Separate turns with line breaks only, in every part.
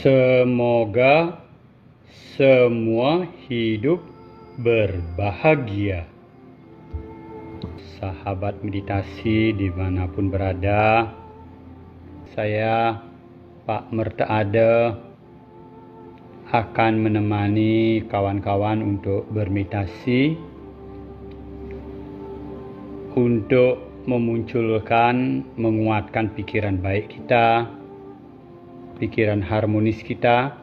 Semoga semua hidup berbahagia. Sahabat meditasi dimanapun berada, saya Pak Mertaade akan menemani kawan-kawan untuk bermeditasi, untuk memunculkan, menguatkan pikiran baik kita, pikiran harmonis kita,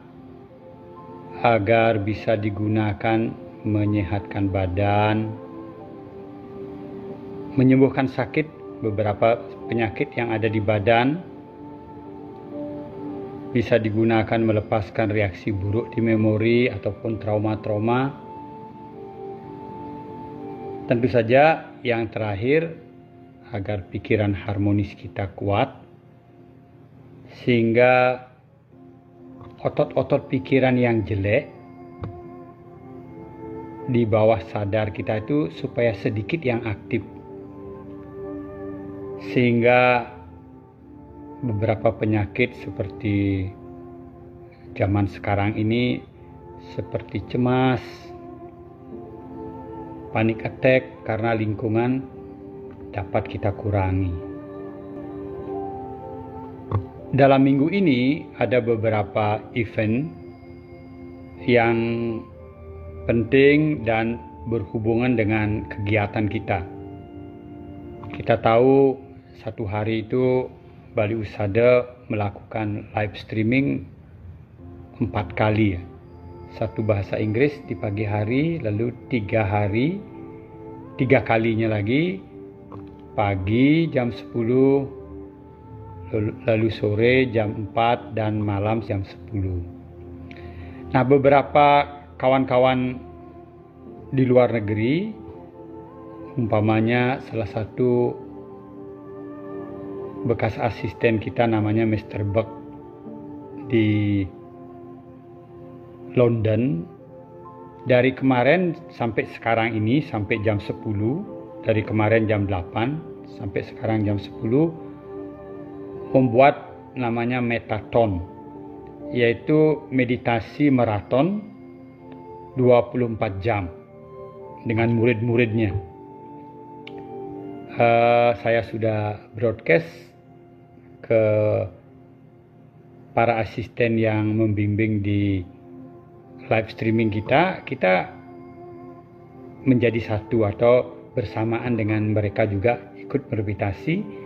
agar bisa digunakan menyehatkan badan, menyembuhkan sakit, beberapa penyakit yang ada di badan, bisa digunakan melepaskan reaksi buruk di memori ataupun trauma-trauma. Tentu saja yang terakhir, agar pikiran harmonis kita kuat, sehingga otot-otot pikiran yang jelek di bawah sadar kita itu supaya sedikit yang aktif, sehingga beberapa penyakit seperti zaman sekarang ini seperti cemas, panic attack karena lingkungan dapat kita kurangi. Dalam minggu ini ada beberapa event yang penting dan berhubungan dengan kegiatan kita. Kita tahu satu hari itu Bali Usada melakukan live streaming 4 kali. Satu bahasa Inggris di pagi hari, lalu 3 kalinya lagi pagi jam 10, lalu sore jam 4 dan malam jam 10. Nah, beberapa kawan-kawan di luar negeri, umpamanya salah satu bekas asisten kita namanya Mr. Buck di London, dari kemarin sampai sekarang ini, sampai jam 10, dari kemarin jam 8 sampai sekarang jam 10, membuat namanya metaton, yaitu meditasi maraton 24 jam dengan murid-muridnya. Saya sudah broadcast ke para asisten yang membimbing di live streaming kita menjadi satu atau bersamaan dengan mereka juga ikut bermeditasi,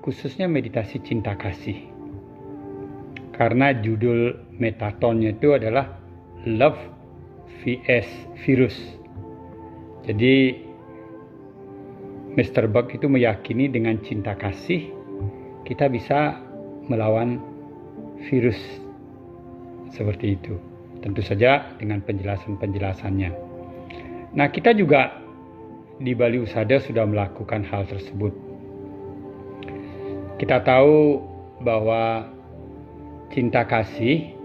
khususnya meditasi cinta kasih, karena judul metatonnya itu adalah Love vs Virus. Jadi Mr. Buck itu meyakini dengan cinta kasih kita bisa melawan virus seperti itu. Tentu saja dengan penjelasan-penjelasannya. Nah, kita juga di Bali Usada sudah melakukan hal tersebut. Kita tahu bahwa cinta kasih,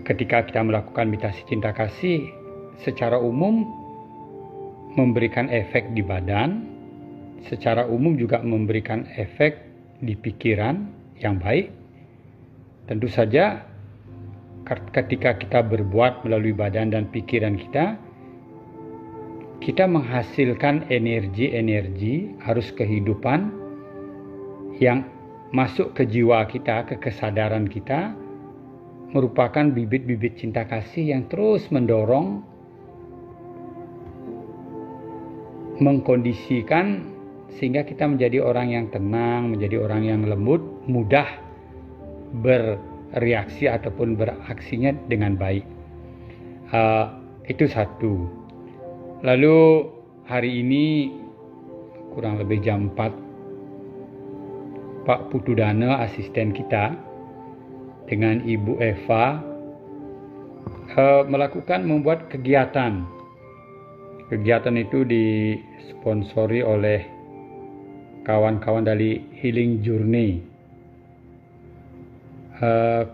ketika kita melakukan meditasi cinta kasih, secara umum memberikan efek di badan, secara umum juga memberikan efek di pikiran yang baik. Tentu saja ketika kita berbuat melalui badan dan pikiran kita menghasilkan energi-energi arus kehidupan yang masuk ke jiwa kita, ke kesadaran kita, merupakan bibit-bibit cinta kasih yang terus mendorong, mengkondisikan sehingga kita menjadi orang yang tenang, menjadi orang yang lembut, mudah bereaksi ataupun beraksinya dengan baik. Itu satu. Lalu hari ini kurang lebih jam 4, Pak Putudana, asisten kita, dengan Ibu Eva membuat kegiatan. Kegiatan itu disponsori oleh kawan-kawan dari Healing Journey,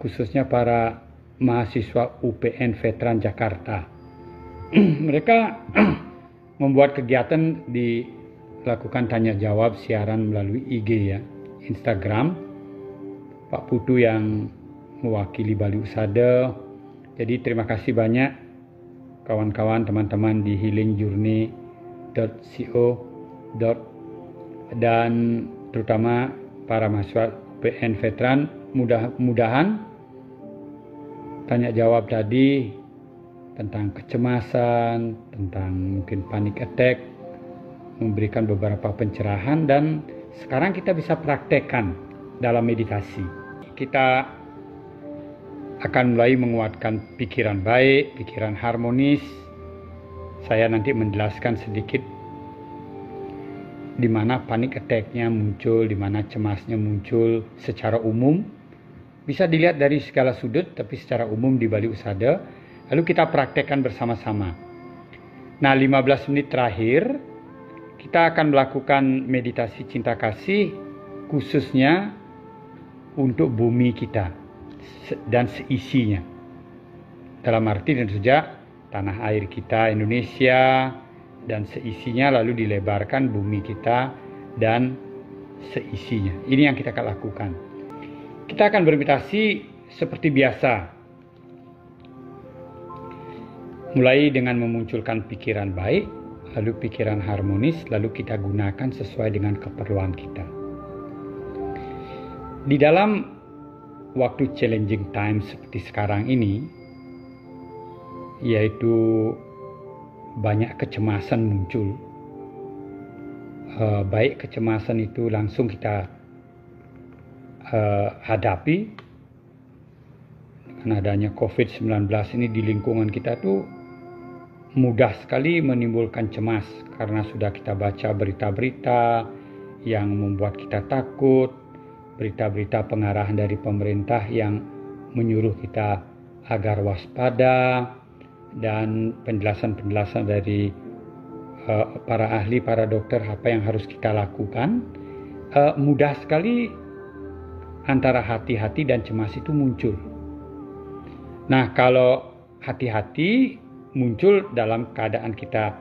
khususnya para mahasiswa UPN Veteran Jakarta. Mereka membuat kegiatan, dilakukan tanya jawab siaran melalui IG ya, Instagram, Pak Putu yang mewakili Bali Usada. Jadi terima kasih banyak kawan-kawan, teman-teman di healingjourney.co. Dan terutama para mahasiswa UPN veteran, mudah-mudahan tanya jawab tadi tentang kecemasan, tentang mungkin panic attack, memberikan beberapa pencerahan, dan sekarang kita bisa praktekkan dalam meditasi. Kita akan mulai menguatkan pikiran baik, pikiran harmonis. Saya nanti menjelaskan sedikit di mana panic attack-nya muncul, di mana cemasnya muncul secara umum. Bisa dilihat dari segala sudut, tapi secara umum di Bali Usada. Lalu kita praktekkan bersama-sama. Nah, 15 menit terakhir, kita akan melakukan meditasi cinta kasih, khususnya untuk bumi kita dan seisinya. Dalam arti tentu saja tanah air kita, Indonesia, dan seisinya, lalu dilebarkan bumi kita dan seisinya. Ini yang kita akan lakukan. Kita akan bermeditasi seperti biasa. Mulai dengan memunculkan pikiran baik, lalu pikiran harmonis, lalu kita gunakan sesuai dengan keperluan kita. Di dalam waktu challenging time seperti sekarang ini, yaitu banyak kecemasan muncul. Baik kecemasan itu langsung kita hadapi. Dengan adanya COVID-19 ini di lingkungan kita tuh mudah sekali menimbulkan cemas karena sudah kita baca berita-berita yang membuat kita takut, berita-berita pengarahan dari pemerintah yang menyuruh kita agar waspada, dan penjelasan-penjelasan dari para ahli, para dokter apa yang harus kita lakukan. Mudah sekali antara hati-hati dan cemas itu muncul. Nah, kalau hati-hati muncul dalam keadaan kita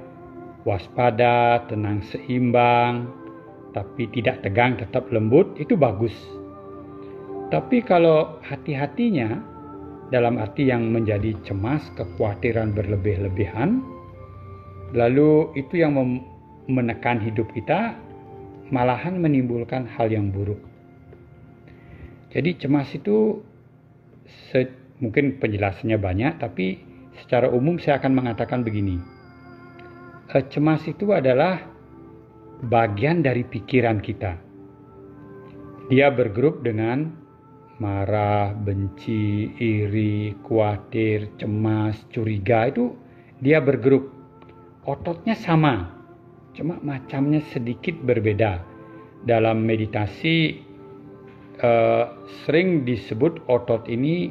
waspada, tenang, seimbang, tapi tidak tegang, tetap lembut, itu bagus. Tapi kalau hati-hatinya dalam arti yang menjadi cemas, kekhawatiran berlebih-lebihan, lalu itu yang menekan hidup kita, malahan menimbulkan hal yang buruk. Jadi cemas itu mungkin penjelasannya banyak, tapi secara umum saya akan mengatakan begini. Cemas itu adalah bagian dari pikiran kita. Dia bergrup dengan marah, benci, iri, khawatir, cemas, curiga, itu dia bergrup. Ototnya sama, cuma macamnya sedikit berbeda. Dalam meditasi sering disebut otot ini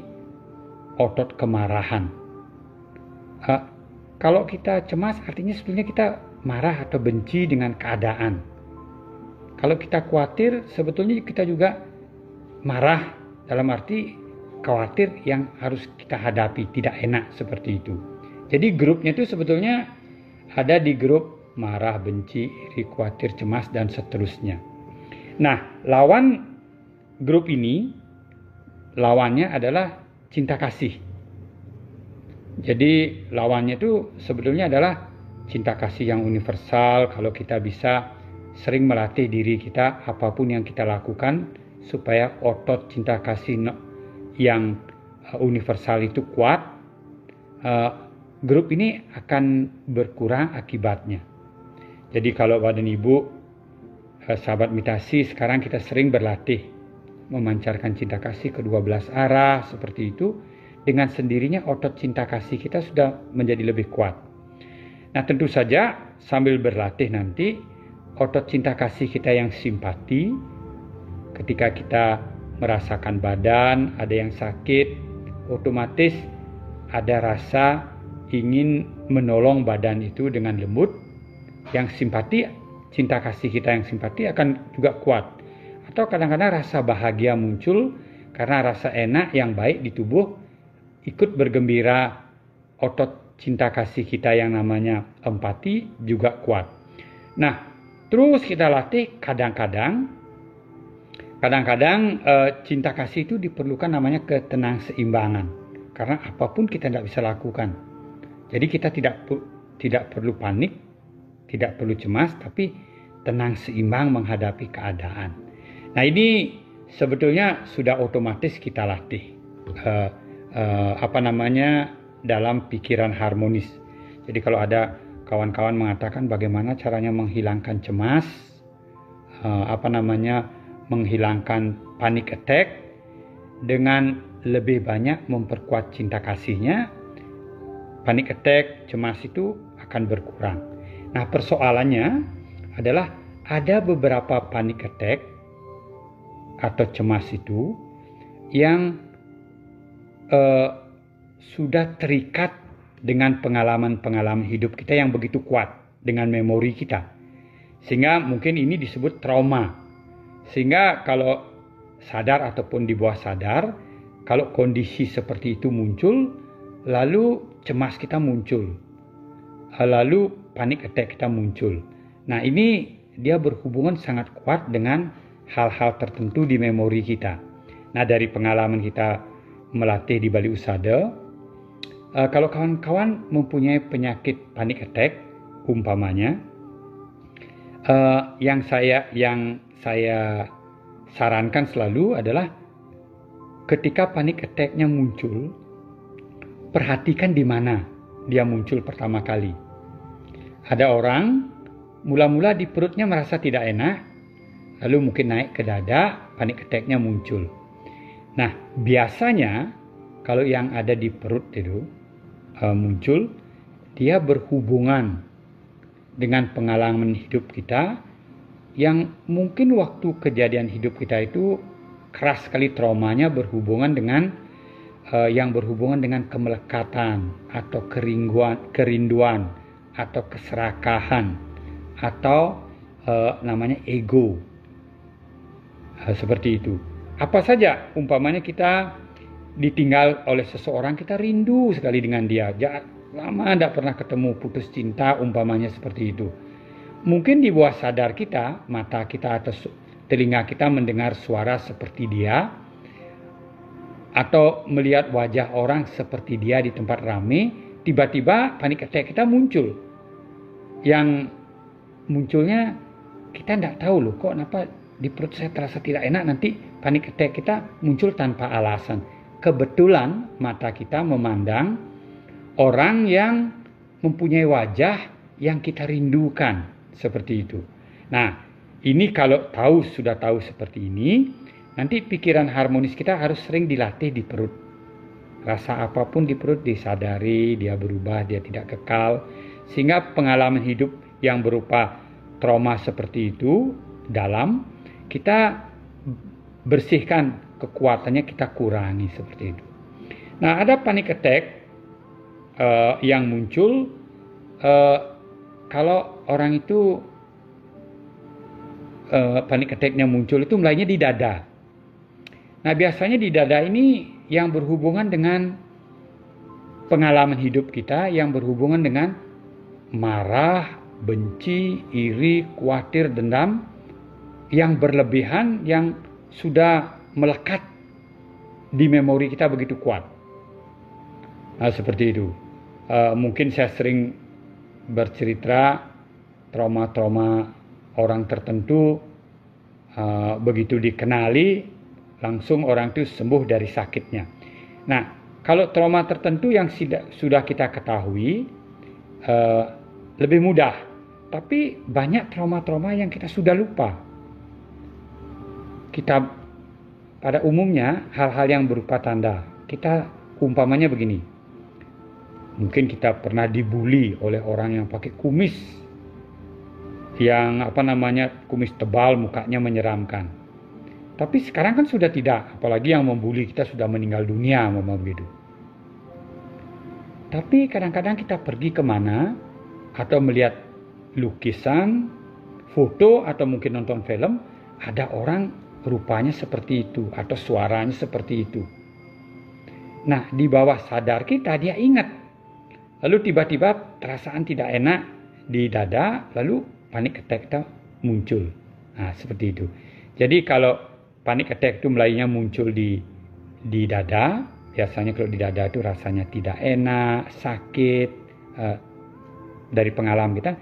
otot kemarahan. Kalau kita cemas artinya sebetulnya kita marah atau benci dengan keadaan. Kalau kita khawatir sebetulnya kita juga marah, dalam arti khawatir yang harus kita hadapi, tidak enak seperti itu. Jadi grupnya itu sebetulnya ada di grup marah, benci, iri, khawatir, cemas, dan seterusnya. Nah, lawan grup ini, lawannya adalah cinta kasih. Jadi lawannya itu sebetulnya adalah cinta kasih yang universal. Kalau kita bisa sering melatih diri kita, apapun yang kita lakukan, supaya otot cinta kasih yang universal itu kuat, grup ini akan berkurang akibatnya. Jadi kalau Bapak dan Ibu, sahabat meditasi, sekarang kita sering berlatih memancarkan cinta kasih ke 12 arah seperti itu, dengan sendirinya otot cinta kasih kita sudah menjadi lebih kuat. Nah, tentu saja sambil berlatih nanti otot cinta kasih kita yang simpati, ketika kita merasakan badan ada yang sakit, otomatis ada rasa ingin menolong badan itu dengan lembut. Yang simpati, cinta kasih kita yang simpati akan juga kuat. Atau kadang-kadang rasa bahagia muncul karena rasa enak yang baik di tubuh ikut bergembira, otot cinta kasih kita yang namanya empati juga kuat. Nah, terus kita latih. Kadang-kadang kadang-kadang cinta kasih itu diperlukan namanya ketenangseimbangan. Karena apapun kita tidak bisa lakukan. Jadi kita tidak perlu panik, tidak perlu cemas, tapi tenang seimbang menghadapi keadaan. Nah, ini sebetulnya sudah otomatis kita latih. Dalam pikiran harmonis. Jadi kalau ada kawan-kawan mengatakan bagaimana caranya menghilangkan cemas, menghilangkan panic attack dengan lebih banyak memperkuat cinta kasihnya, panic attack, cemas itu akan berkurang. Nah, persoalannya adalah ada beberapa panic attack atau cemas itu yang sudah terikat dengan pengalaman-pengalaman hidup kita yang begitu kuat dengan memori kita. Sehingga mungkin ini disebut trauma. Sehingga kalau sadar ataupun di bawah sadar, kalau kondisi seperti itu muncul, lalu cemas kita muncul. Lalu panic attack kita muncul. Nah, ini dia berhubungan sangat kuat dengan hal-hal tertentu di memori kita. Nah, dari pengalaman kita melatih di Bali Usada, kalau kawan-kawan mempunyai penyakit panic attack, umpamanya, yang saya sarankan selalu adalah ketika panic attack-nya muncul, perhatikan di mana dia muncul pertama kali. Ada orang mula-mula di perutnya merasa tidak enak, lalu mungkin naik ke dada, panic attack-nya muncul. Nah, biasanya kalau yang ada di perut itu muncul, dia berhubungan dengan pengalaman hidup kita yang mungkin waktu kejadian hidup kita itu keras sekali traumanya, berhubungan dengan yang berhubungan dengan kemelekatan atau kerinduan atau keserakahan atau namanya ego, seperti itu. Apa saja, umpamanya kita ditinggal oleh seseorang, kita rindu sekali dengan dia, lama tidak pernah ketemu, putus cinta, umpamanya seperti itu. Mungkin di bawah sadar kita, mata kita atau telinga kita mendengar suara seperti dia, atau melihat wajah orang seperti dia di tempat ramai, tiba-tiba panic attack kita muncul. Yang munculnya kita tidak tahu loh, kok kenapa di perut saya terasa tidak enak, nanti panic attack kita muncul tanpa alasan. Kebetulan mata kita memandang orang yang mempunyai wajah yang kita rindukan, seperti itu. Nah, ini kalau sudah tahu seperti ini, nanti pikiran harmonis kita harus sering dilatih di perut. Rasa apapun di perut disadari, dia berubah, dia tidak kekal. Sehingga pengalaman hidup yang berupa trauma seperti itu dalam, kita bersihkan kekuatannya, kita kurangi seperti itu. Nah, ada panic attack yang muncul kalau orang itu panic attack-nya muncul itu mulainya di dada. Nah, biasanya di dada ini yang berhubungan dengan pengalaman hidup kita, yang berhubungan dengan marah, benci, iri, khawatir, dendam yang berlebihan, yang sudah melekat di memori kita begitu kuat. Nah, seperti itu. Mungkin saya sering bercerita trauma-trauma orang tertentu, begitu dikenali, langsung orang itu sembuh dari sakitnya. Nah, kalau trauma tertentu yang sudah kita ketahui, lebih mudah. Tapi banyak trauma-trauma yang kita sudah lupa. Kita pada umumnya hal-hal yang berupa tanda. Kita umpamanya begini. Mungkin kita pernah dibully oleh orang yang pakai kumis yang kumis tebal, mukanya menyeramkan. Tapi sekarang kan sudah tidak, apalagi yang membuli kita sudah meninggal dunia, begitu. Tapi kadang-kadang kita pergi kemana atau melihat lukisan, foto, atau mungkin nonton film, ada orang rupanya seperti itu atau suaranya seperti itu. Nah, di bawah sadar kita dia ingat. Lalu tiba-tiba perasaan tidak enak di dada, lalu panic attack kita muncul. Nah, seperti itu. Jadi kalau Panic attack itu mulainya muncul di dada. Biasanya kalau di dada itu rasanya tidak enak, sakit. Dari pengalaman kita,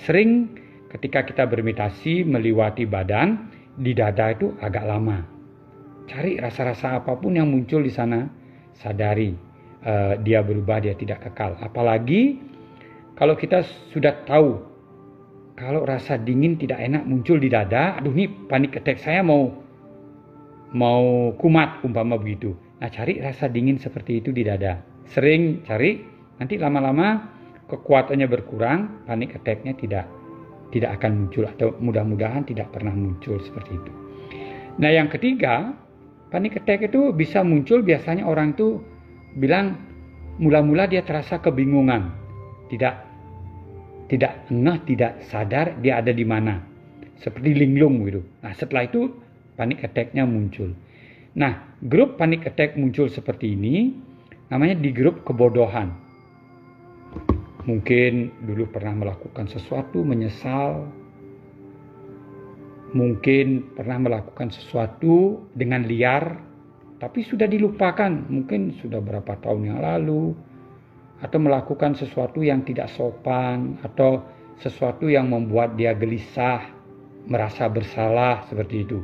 sering ketika kita bermeditasi melewati badan, di dada itu agak lama. Cari rasa-rasa apapun yang muncul di sana, sadari dia berubah, dia tidak kekal. Apalagi kalau kita sudah tahu kalau rasa dingin tidak enak muncul di dada, aduh ini panic attack saya mau kumat umpama begitu. Nah, cari rasa dingin seperti itu di dada. Sering cari, nanti lama-lama kekuatannya berkurang, panic attack-nya tidak akan muncul, atau mudah-mudahan tidak pernah muncul seperti itu. Nah, yang ketiga, panic attack itu bisa muncul, biasanya orang itu bilang mula-mula dia terasa kebingungan, tidak ngeh, tidak sadar dia ada di mana, seperti linglung gitu. Nah, setelah itu panic attack-nya muncul. Nah, grup panic attack muncul seperti ini namanya di grup kebodohan. Mungkin dulu pernah melakukan sesuatu menyesal, mungkin pernah melakukan sesuatu dengan liar tapi sudah dilupakan, mungkin sudah berapa tahun yang lalu, atau melakukan sesuatu yang tidak sopan, atau sesuatu yang membuat dia gelisah, merasa bersalah, seperti itu.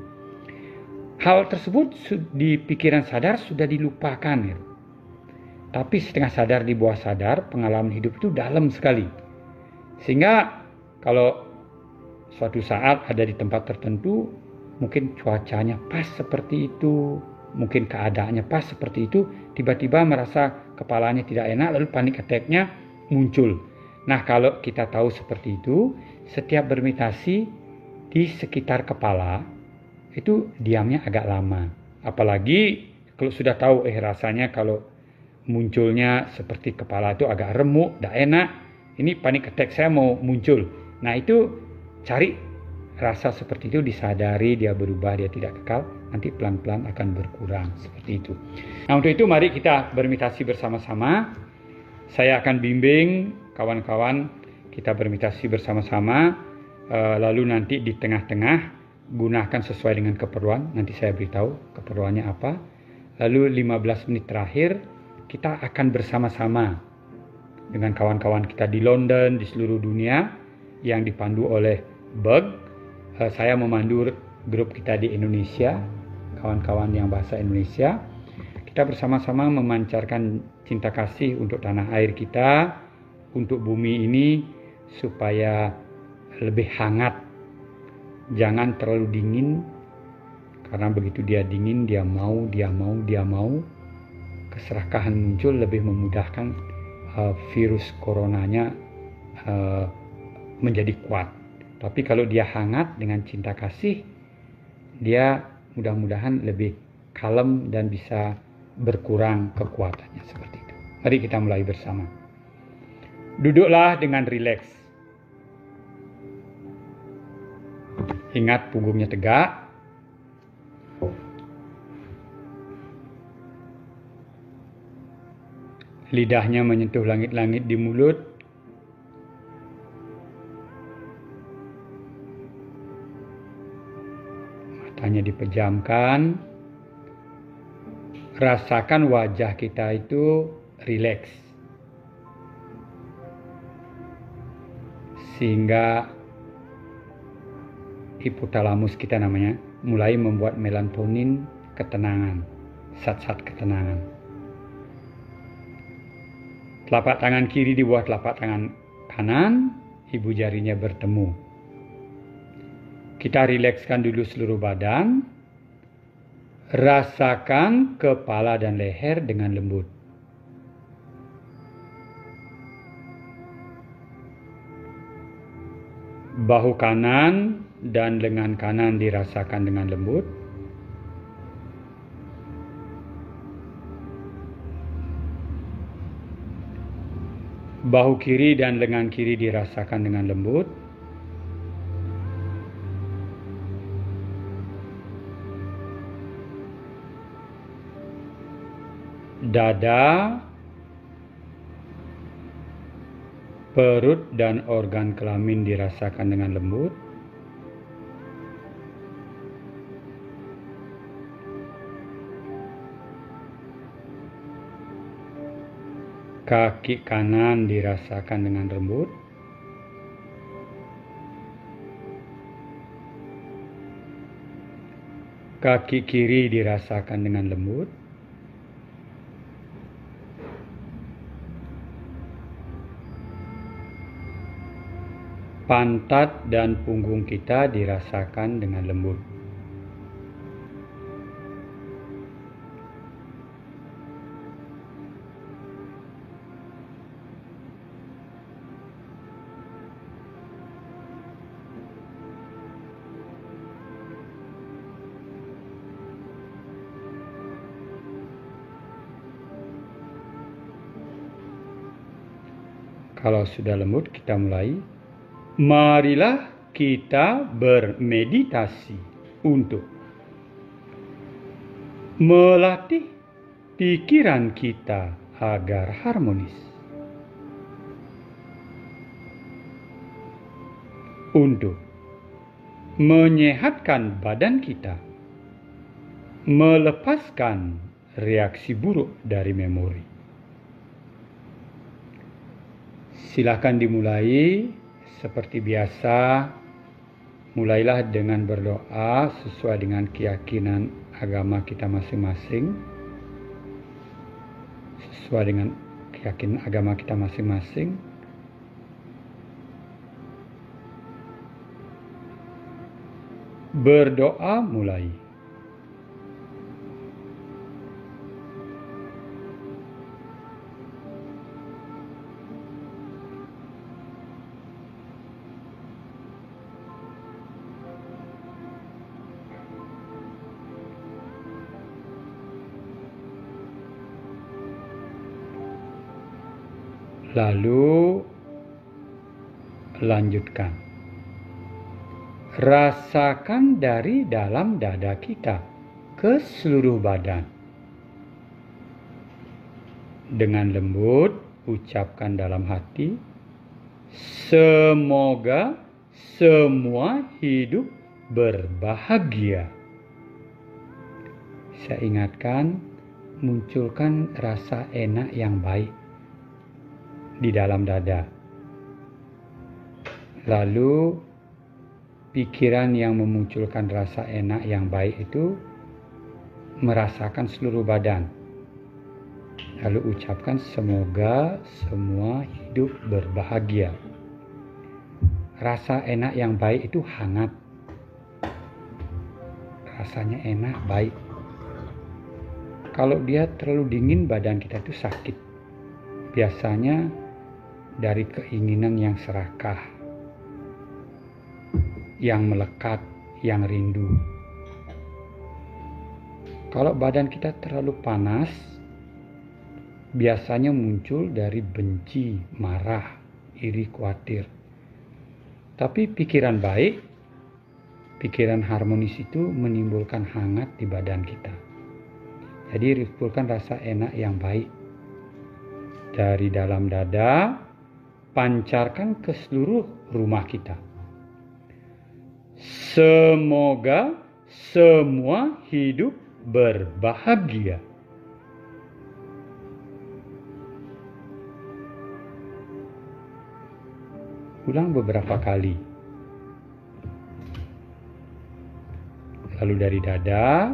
Hal tersebut di pikiran sadar sudah dilupakan, ya. Tapi setengah sadar, di bawah sadar, pengalaman hidup itu dalam sekali. Sehingga kalau suatu saat ada di tempat tertentu, mungkin cuacanya pas seperti itu, mungkin keadaannya pas seperti itu, tiba-tiba merasa kepalanya tidak enak, lalu panic attack-nya muncul. Nah, kalau kita tahu seperti itu, setiap bermeditasi di sekitar kepala, itu diamnya agak lama. Apalagi kalau sudah tahu, rasanya kalau munculnya seperti kepala itu agak remuk, tidak enak, ini panic attack saya mau muncul. Nah, itu cari rasa seperti itu, disadari, dia berubah, dia tidak kekal, nanti pelan-pelan akan berkurang, seperti itu. Nah, untuk itu mari kita bermeditasi bersama-sama. Saya akan bimbing kawan-kawan, kita bermeditasi bersama-sama, lalu nanti di tengah-tengah gunakan sesuai dengan keperluan, nanti saya beritahu keperluannya apa. Lalu 15 menit terakhir kita akan bersama-sama dengan kawan-kawan kita di London, di seluruh dunia, yang dipandu oleh Berg. Saya memandu grup kita di Indonesia, kawan-kawan yang bahasa Indonesia. Kita bersama-sama memancarkan cinta kasih untuk tanah air kita, untuk bumi ini, supaya lebih hangat. Jangan terlalu dingin, karena begitu dia dingin, dia mau, keserakahan muncul, lebih memudahkan virus coronanya menjadi kuat. Tapi kalau dia hangat dengan cinta kasih, dia mudah-mudahan lebih kalem dan bisa berkurang kekuatannya, seperti itu. Mari kita mulai bersama. Duduklah dengan rileks. Ingat punggungnya tegak. Lidahnya menyentuh langit-langit di mulut. Matanya dipejamkan. Rasakan wajah kita itu rileks. Sehingga hipotalamus kita namanya mulai membuat melatonin, ketenangan, zat-zat ketenangan. Telapak tangan kiri di bawah telapak tangan kanan, ibu jarinya bertemu. Kita rilekskan dulu seluruh badan. Rasakan kepala dan leher dengan lembut. Bahu kanan dan lengan kanan dirasakan dengan lembut. Bahu kiri dan lengan kiri dirasakan dengan lembut. Dada, perut dan organ kelamin dirasakan dengan lembut. Kaki kanan dirasakan dengan lembut. Kaki kiri dirasakan dengan lembut. Pantat dan punggung kita dirasakan dengan lembut. Kalau sudah lembut, kita mulai. Marilah kita bermeditasi untuk melatih pikiran kita agar harmonis, untuk menyehatkan badan kita, melepaskan reaksi buruk dari memori. Silakan dimulai seperti biasa. Mulailah dengan berdoa sesuai dengan keyakinan agama kita masing-masing. Sesuai dengan keyakinan agama kita masing-masing. Berdoa mulai. Lalu lanjutkan. Rasakan dari dalam dada kita ke seluruh badan. Dengan lembut ucapkan dalam hati, semoga semua hidup berbahagia. Saya ingatkan, munculkan rasa enak yang baik di dalam dada. Lalu pikiran yang memunculkan rasa enak yang baik itu merasakan seluruh badan. Lalu ucapkan semoga semua hidup berbahagia. Rasa enak yang baik itu hangat. Rasanya enak, baik. Kalau dia terlalu dingin, badan kita itu sakit. Biasanya dari keinginan yang serakah, yang melekat, yang rindu. Kalau badan kita terlalu panas, biasanya muncul dari benci, marah, iri, khawatir. Tapi pikiran baik, pikiran harmonis itu menimbulkan hangat di badan kita. Jadi timbulkan rasa enak yang baik. Dari dalam dada, pancarkan ke seluruh rumah kita. Semoga semua hidup berbahagia. Ulang beberapa kali. Lalu dari dada,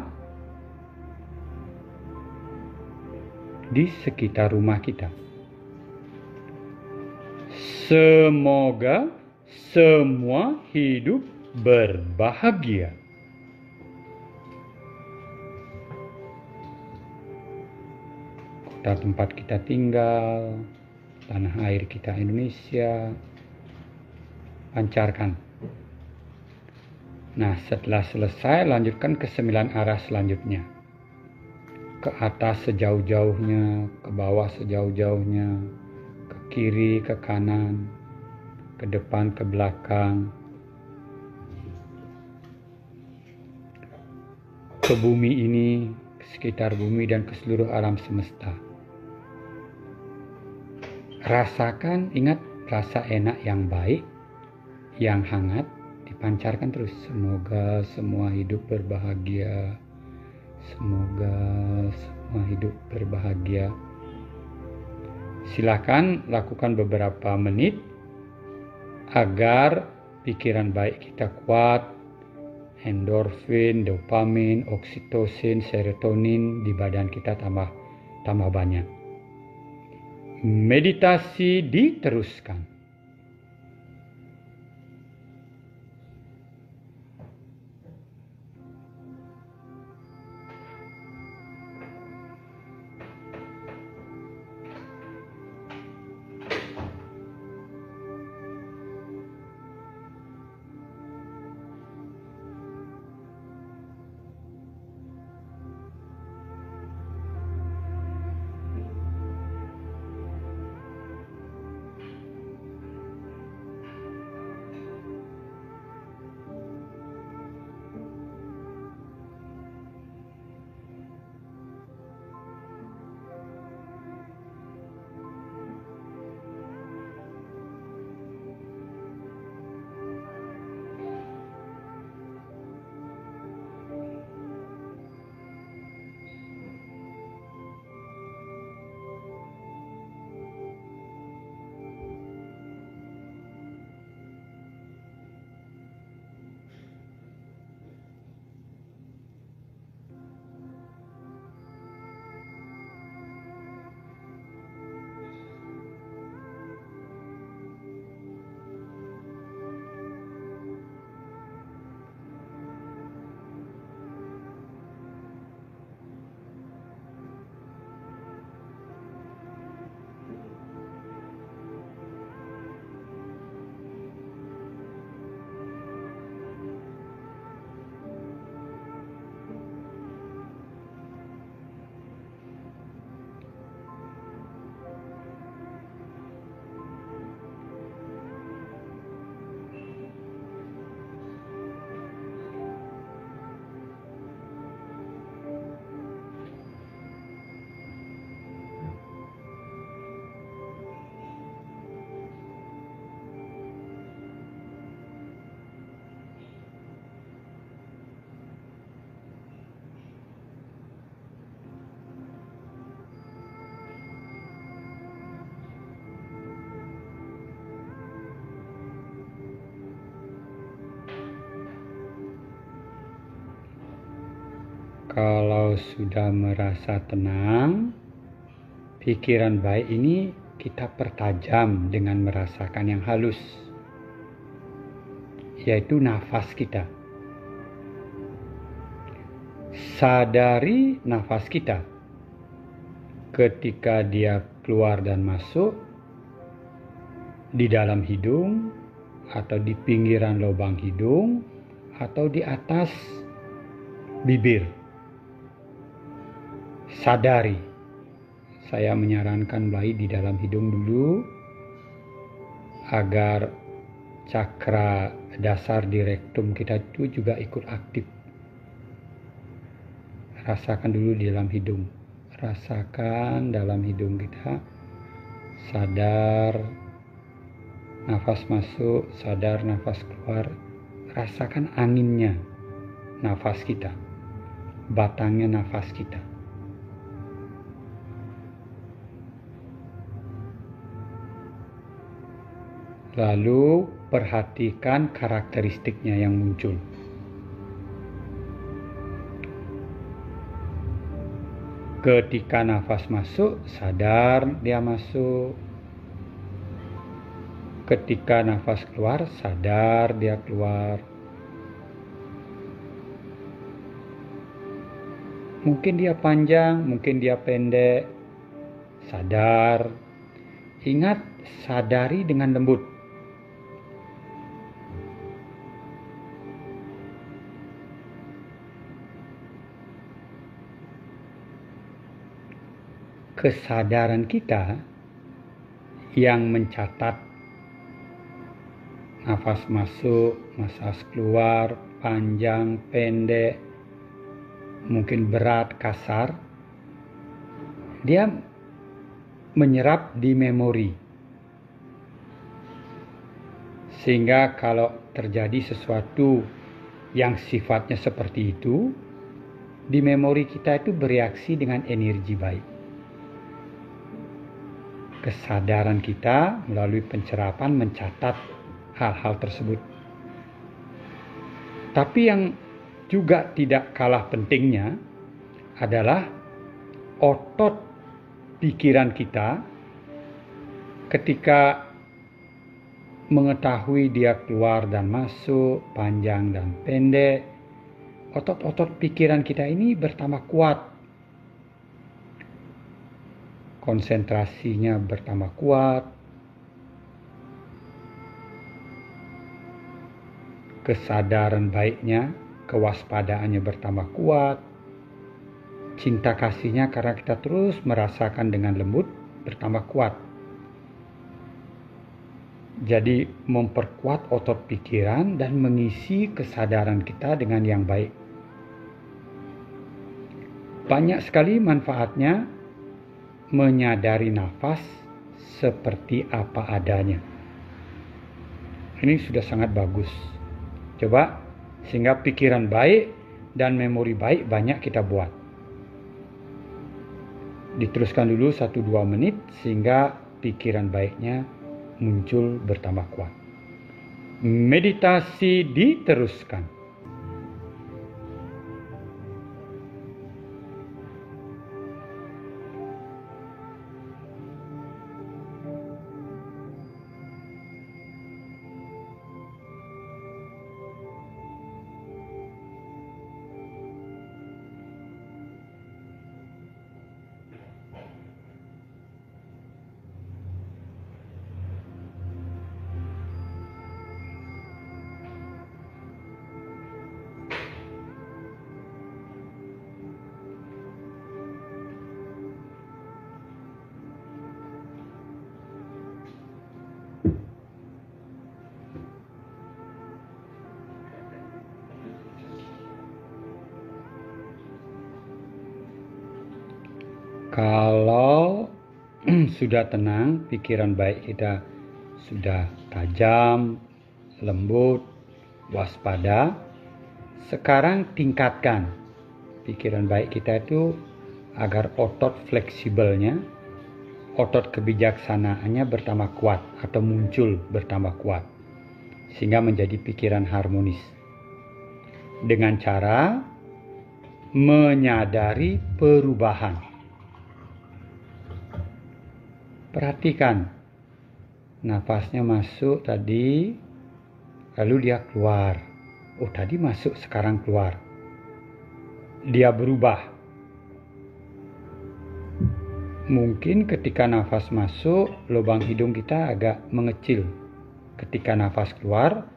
di sekitar rumah kita. Semoga semua hidup berbahagia. Kota tempat kita tinggal, tanah air kita Indonesia, pancarkan. Nah, setelah selesai, lanjutkan ke 9 arah selanjutnya. Ke atas sejauh-jauhnya, ke bawah sejauh-jauhnya, ke kiri, ke kanan, ke depan, ke belakang, ke bumi ini, ke sekitar bumi dan ke seluruh alam semesta. Rasakan, ingat rasa enak yang baik, yang hangat, dipancarkan terus. Semoga semua hidup berbahagia. Semoga semua hidup berbahagia. Silakan lakukan beberapa menit agar pikiran baik kita kuat, endorfin, dopamin, oksitosin, serotonin di badan kita tambah banyak. Meditasi diteruskan. Kalau sudah merasa tenang, pikiran baik ini kita pertajam dengan merasakan yang halus, yaitu nafas kita. Sadari nafas kita ketika dia keluar dan masuk di dalam hidung, atau di pinggiran lubang hidung, atau di atas bibir. Sadari. Saya menyarankan mulai di dalam hidung dulu agar cakra dasar di rektum kita itu juga ikut aktif. Rasakan dulu di dalam hidung. Rasakan dalam hidung kita. Sadar nafas masuk, sadar nafas keluar. Rasakan anginnya nafas kita, batangnya nafas kita. Lalu perhatikan karakteristiknya yang muncul. Ketika nafas masuk, sadar dia masuk. Ketika nafas keluar, sadar dia keluar. Mungkin dia panjang, mungkin dia pendek. Sadar. Ingat, sadari dengan lembut. Kesadaran kita yang mencatat nafas masuk, nafas keluar, panjang, pendek, mungkin berat, kasar, dia menyerap di memori. Sehingga kalau terjadi sesuatu yang sifatnya seperti itu, di memori kita itu bereaksi dengan energi baik. kesadaran kita melalui pencerapan mencatat hal-hal tersebut. Tapi yang juga tidak kalah pentingnya adalah otot pikiran kita ketika mengetahui dia keluar dan masuk, panjang dan pendek. Otot-otot pikiran kita ini bertambah kuat. Konsentrasinya bertambah kuat. Kesadaran baiknya, kewaspadaannya bertambah kuat. Cinta kasihnya karena kita terus merasakan dengan lembut bertambah kuat. Jadi memperkuat otot pikiran dan mengisi kesadaran kita dengan yang baik. Banyak sekali manfaatnya menyadari nafas seperti apa adanya. Ini sudah sangat bagus. Coba sehingga pikiran baik dan memori baik banyak kita buat. Diteruskan dulu 1-2 menit sehingga pikiran baiknya muncul bertambah kuat. Meditasi diteruskan. Kalau sudah tenang, pikiran baik kita sudah tajam, lembut, waspada. Sekarang tingkatkan pikiran baik kita itu agar otot fleksibelnya, otot kebijaksanaannya bertambah kuat atau muncul bertambah kuat. Sehingga menjadi pikiran harmonis. Dengan cara menyadari perubahan. Perhatikan, nafasnya masuk tadi, lalu dia keluar. Oh, tadi masuk, sekarang keluar. Dia berubah. Mungkin ketika nafas masuk, lubang hidung kita agak mengecil. Ketika nafas keluar,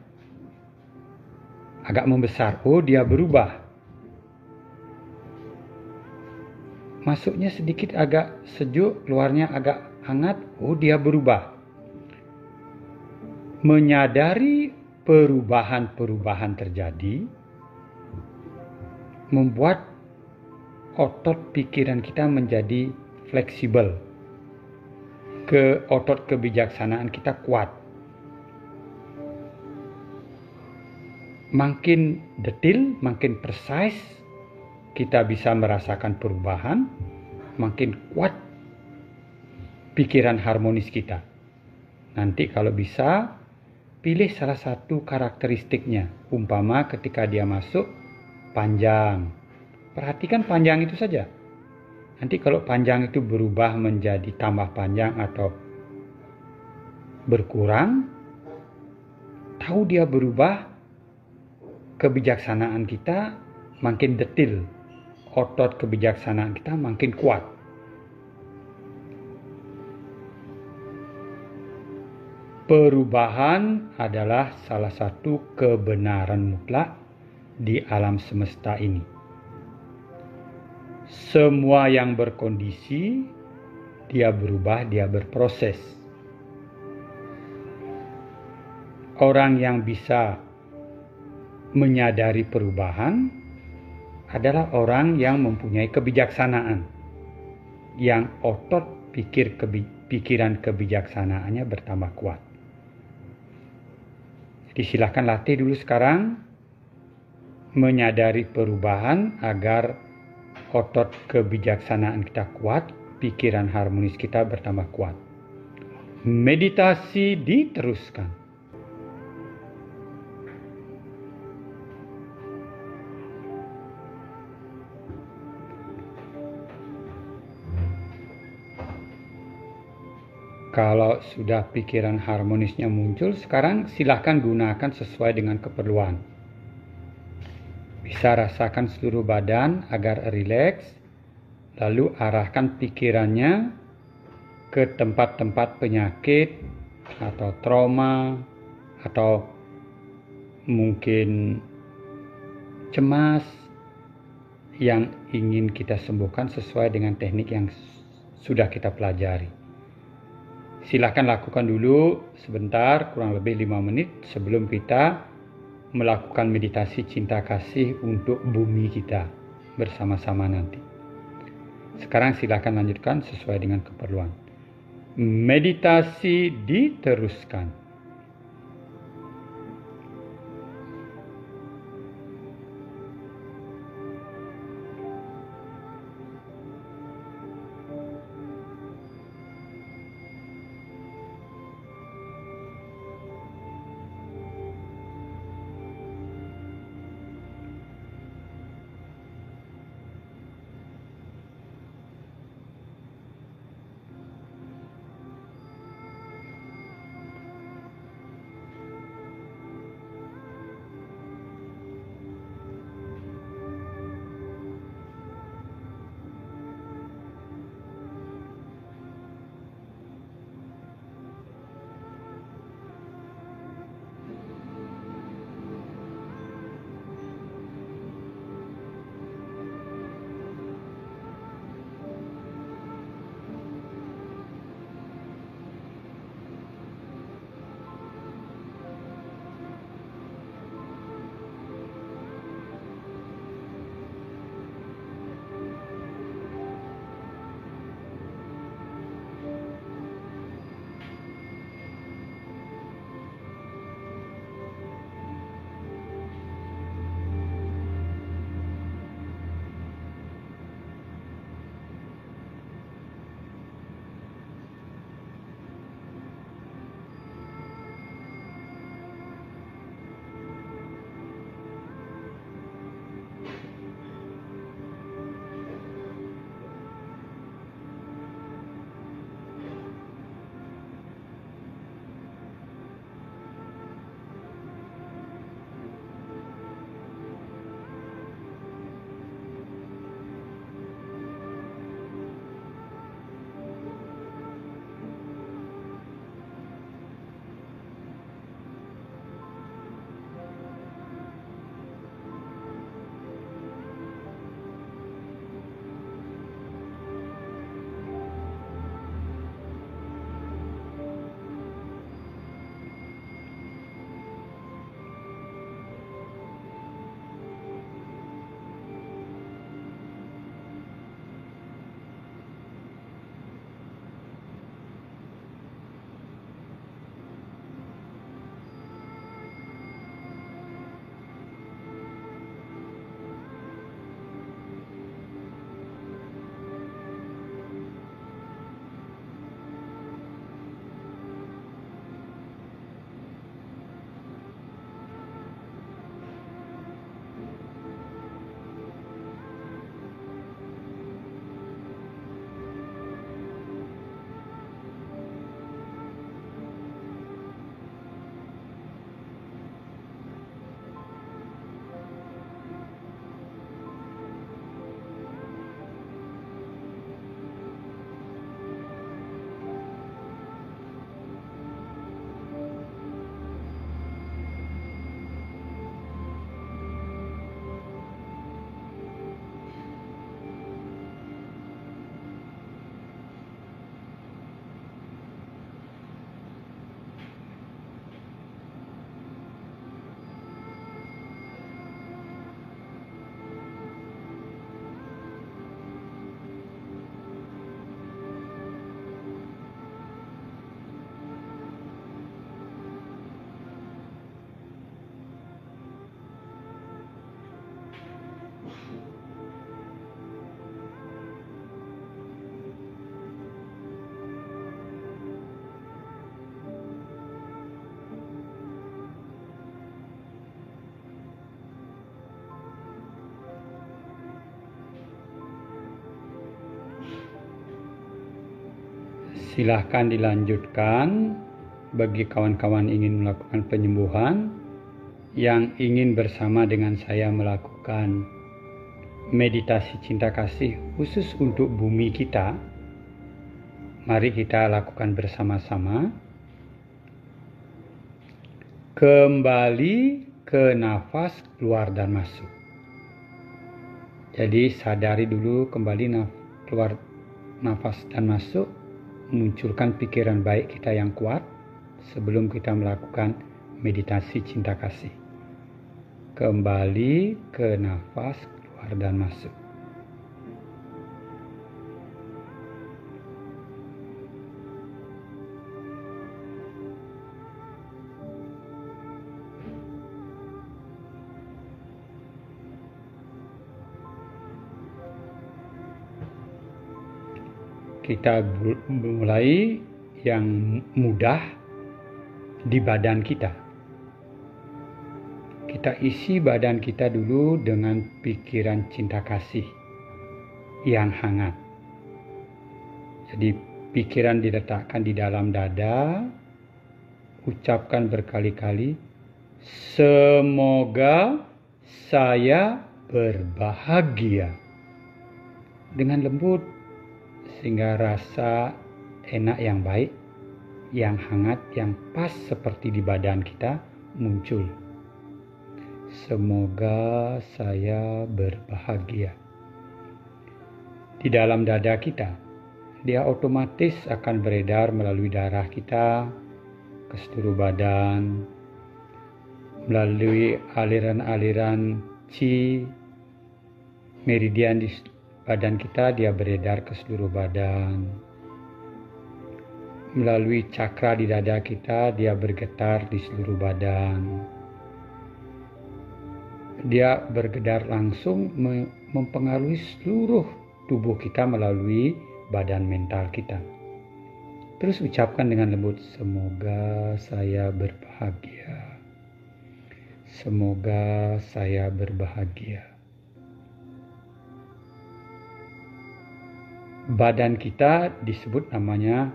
agak membesar. Oh, dia berubah. Masuknya sedikit agak sejuk, keluarnya agak hangat, oh dia berubah. Menyadari perubahan-perubahan terjadi membuat otot pikiran kita menjadi fleksibel. Otot kebijaksanaan kita kuat. Makin detil, makin precise kita bisa merasakan perubahan, makin kuat pikiran harmonis kita. Nanti kalau bisa, pilih salah satu karakteristiknya. Umpama ketika dia masuk, panjang. Perhatikan panjang itu saja. Nanti kalau panjang itu berubah menjadi tambah panjang atau berkurang, tahu dia berubah, kebijaksanaan kita makin detil. Otot kebijaksanaan kita makin kuat. Perubahan adalah salah satu kebenaran mutlak di alam semesta ini. Semua yang berkondisi, dia berubah, dia berproses. Orang yang bisa menyadari perubahan adalah orang yang mempunyai kebijaksanaan, yang otot pikiran kebijaksanaannya bertambah kuat. Jadi silakan latih dulu sekarang menyadari perubahan agar otot kebijaksanaan kita kuat, pikiran harmonis kita bertambah kuat. Meditasi diteruskan. Kalau sudah pikiran harmonisnya muncul, sekarang silahkan gunakan sesuai dengan keperluan. Bisa rasakan seluruh badan agar rileks, lalu arahkan pikirannya ke tempat-tempat penyakit atau trauma atau mungkin cemas yang ingin kita sembuhkan sesuai dengan teknik yang sudah kita pelajari. Silahkan lakukan dulu sebentar, kurang lebih 5 menit sebelum kita melakukan meditasi cinta kasih untuk bumi kita bersama-sama nanti. Sekarang silahkan lanjutkan sesuai dengan keperluan. Meditasi diteruskan. Silahkan dilanjutkan bagi kawan-kawan ingin melakukan penyembuhan, yang ingin bersama dengan saya melakukan meditasi cinta kasih khusus untuk bumi kita. Mari kita lakukan bersama-sama. Kembali ke nafas keluar dan masuk. Jadi sadari dulu kembali keluar nafas dan masuk, munculkan pikiran baik kita yang kuat sebelum kita melakukan meditasi cinta kasih. Kembali ke nafas keluar dan masuk. Kita mulai yang mudah di badan kita. Kita isi badan kita dulu dengan pikiran cinta kasih yang hangat. Jadi pikiran diletakkan di dalam dada, ucapkan berkali-kali, semoga saya berbahagia. Dengan lembut, sehingga rasa enak yang baik, yang hangat, yang pas seperti di badan kita muncul. Semoga saya berbahagia. Di dalam dada kita, dia otomatis akan beredar melalui darah kita ke seluruh badan, melalui aliran-aliran qi, meridian di badan kita, dia beredar ke seluruh badan. Melalui cakra di dada kita, dia bergetar di seluruh badan. Dia bergetar langsung mempengaruhi seluruh tubuh kita melalui badan mental kita. Terus ucapkan dengan lembut, semoga saya berbahagia. Semoga saya berbahagia. Badan kita disebut namanya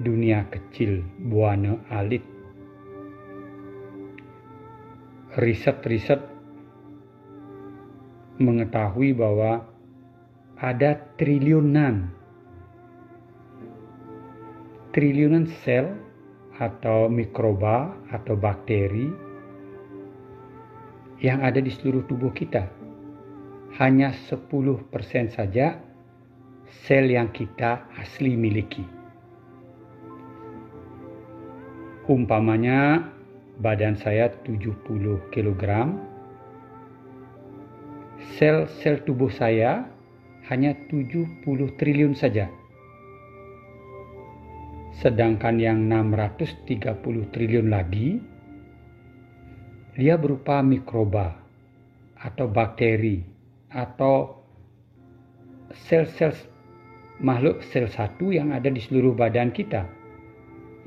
dunia kecil, buana alit. Riset-riset mengetahui bahwa ada triliunan sel atau mikroba atau bakteri yang ada di seluruh tubuh kita. Hanya 10% saja sel yang kita asli miliki. Umpamanya badan saya 70 kg, sel-sel tubuh saya hanya 70 triliun saja. Sedangkan yang 630 triliun lagi, dia berupa mikroba atau bakteri atau sel-sel makhluk sel satu yang ada di seluruh badan kita,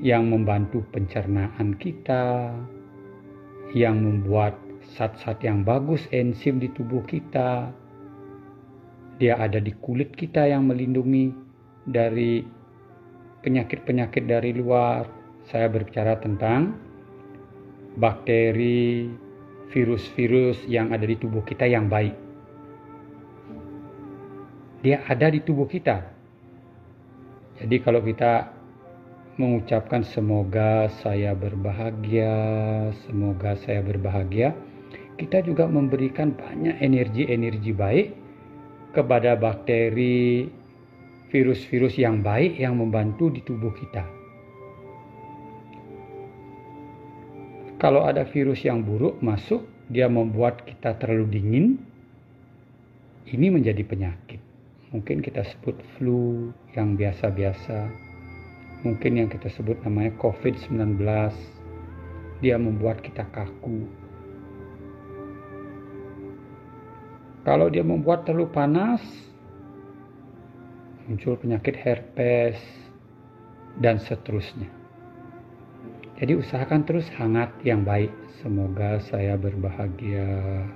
yang membantu pencernaan kita, yang membuat zat-zat yang bagus, enzim di tubuh kita. Dia ada di kulit kita yang melindungi dari penyakit-penyakit dari luar. Saya berbicara tentang bakteri, virus-virus yang ada di tubuh kita yang baik. Dia ada di tubuh kita. Jadi kalau kita mengucapkan semoga saya berbahagia, semoga saya berbahagia, kita juga memberikan banyak energi-energi baik kepada bakteri, virus-virus yang baik yang membantu di tubuh kita. Kalau ada virus yang buruk masuk, dia membuat kita terlalu dingin, ini menjadi penyakit. Mungkin kita sebut flu yang biasa-biasa. Mungkin yang kita sebut namanya COVID-19. Dia membuat kita kaku. Kalau dia membuat terlalu panas, muncul penyakit herpes, dan seterusnya. Jadi usahakan terus hangat yang baik. Semoga saya berbahagia.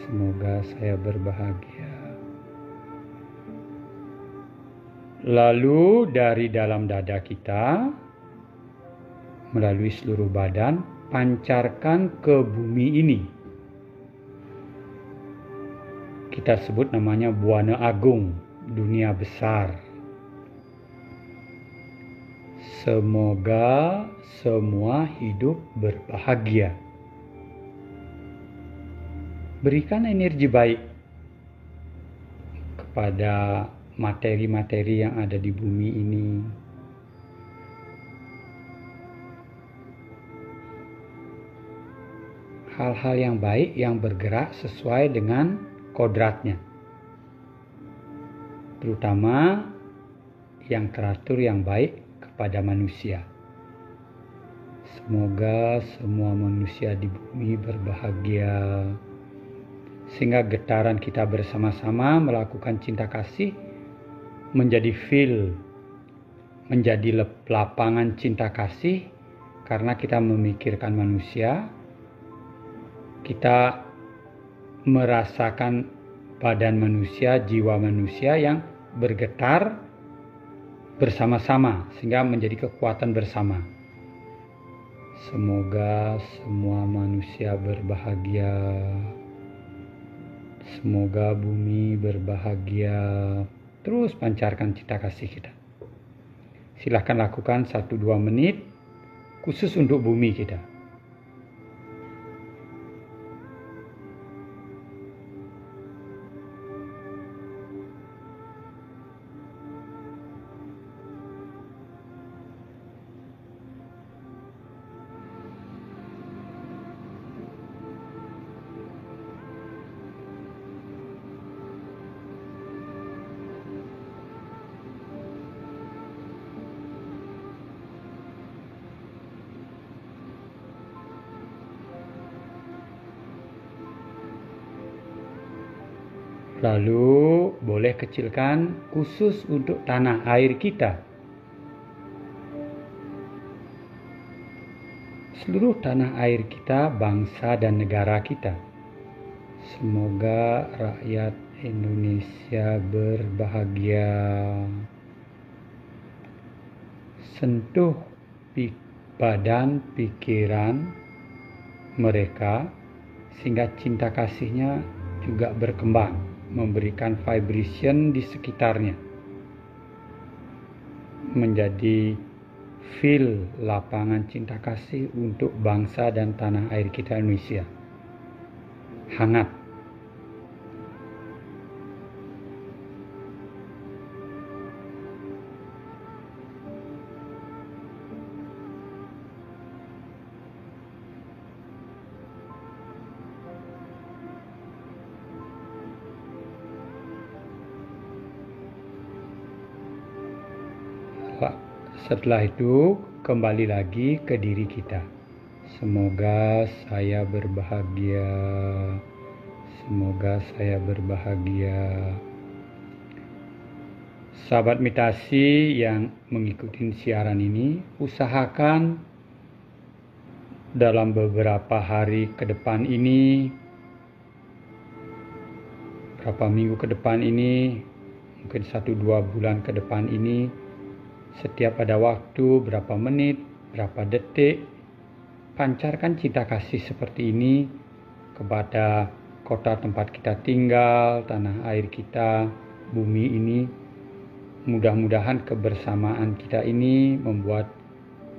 Semoga saya berbahagia. Lalu dari dalam dada kita, melalui seluruh badan, pancarkan ke bumi ini. Kita sebut namanya Buana Agung, dunia besar. Semoga semua hidup berbahagia. Berikan energi baik kepada materi-materi yang ada di bumi ini. Hal-hal yang baik yang bergerak sesuai dengan kodratnya. Terutama yang teratur yang baik kepada manusia. Semoga semua manusia di bumi berbahagia, sehingga getaran kita bersama-sama melakukan cinta kasih menjadi menjadi lapangan cinta kasih, karena kita memikirkan manusia, kita merasakan badan manusia, jiwa manusia yang bergetar bersama-sama, sehingga menjadi kekuatan bersama. Semoga semua manusia berbahagia. Semoga bumi berbahagia. Terus pancarkan cinta kasih kita. Silahkan lakukan 1-2 menit khusus untuk bumi kita. Lalu boleh kecilkan khusus untuk tanah air kita. Seluruh tanah air kita, bangsa dan negara kita. Semoga rakyat Indonesia berbahagia. Sentuh badan, pikiran mereka, sehingga cinta kasihnya juga berkembang, memberikan vibration di sekitarnya, menjadi lapangan cinta kasih untuk bangsa dan tanah air kita Indonesia. Hangat. Setelah itu kembali lagi ke diri kita. Semoga saya berbahagia. Semoga saya berbahagia. Sahabat meditasi yang mengikuti siaran ini, usahakan dalam beberapa hari ke depan ini, beberapa minggu ke depan ini, mungkin 1-2 bulan ke depan ini, setiap ada waktu, berapa menit, berapa detik, pancarkan cinta kasih seperti ini kepada kota tempat kita tinggal, tanah air kita, bumi ini. Mudah-mudahan kebersamaan kita ini membuat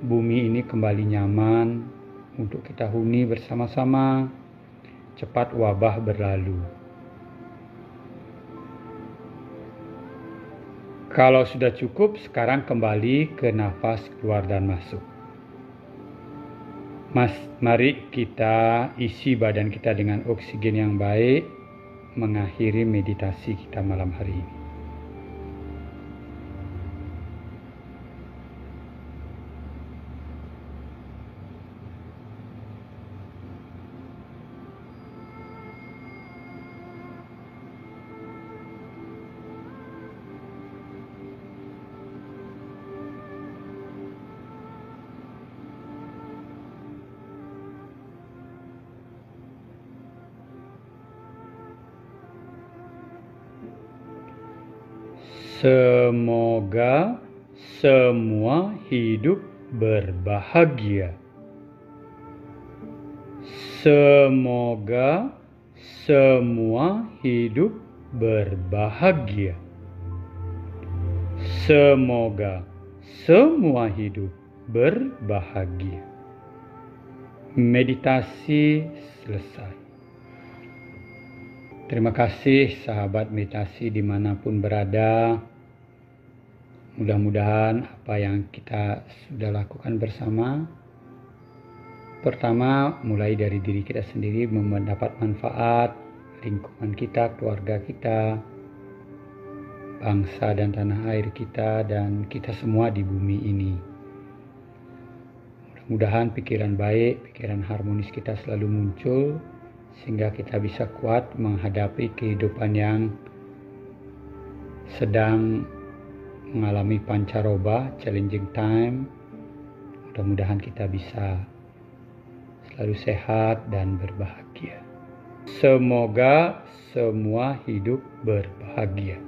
bumi ini kembali nyaman untuk kita huni bersama-sama. Cepat wabah berlalu. Kalau sudah cukup, sekarang kembali ke nafas keluar dan masuk. Mari kita isi badan kita dengan oksigen yang baik, mengakhiri meditasi kita malam hari ini. Semoga semua hidup berbahagia. Semoga semua hidup berbahagia. Semoga semua hidup berbahagia. Meditasi selesai. Terima kasih sahabat meditasi dimanapun berada. Mudah-mudahan apa yang kita sudah lakukan bersama, pertama mulai dari diri kita sendiri mendapat manfaat, lingkungan kita, keluarga kita, bangsa dan tanah air kita, dan kita semua di bumi ini. Mudah-mudahan pikiran baik, pikiran harmonis kita selalu muncul, sehingga kita bisa kuat menghadapi kehidupan yang sedang mengalami pancaroba, challenging time. Mudah-mudahan kita bisa selalu sehat dan berbahagia. Semoga semua hidup berbahagia.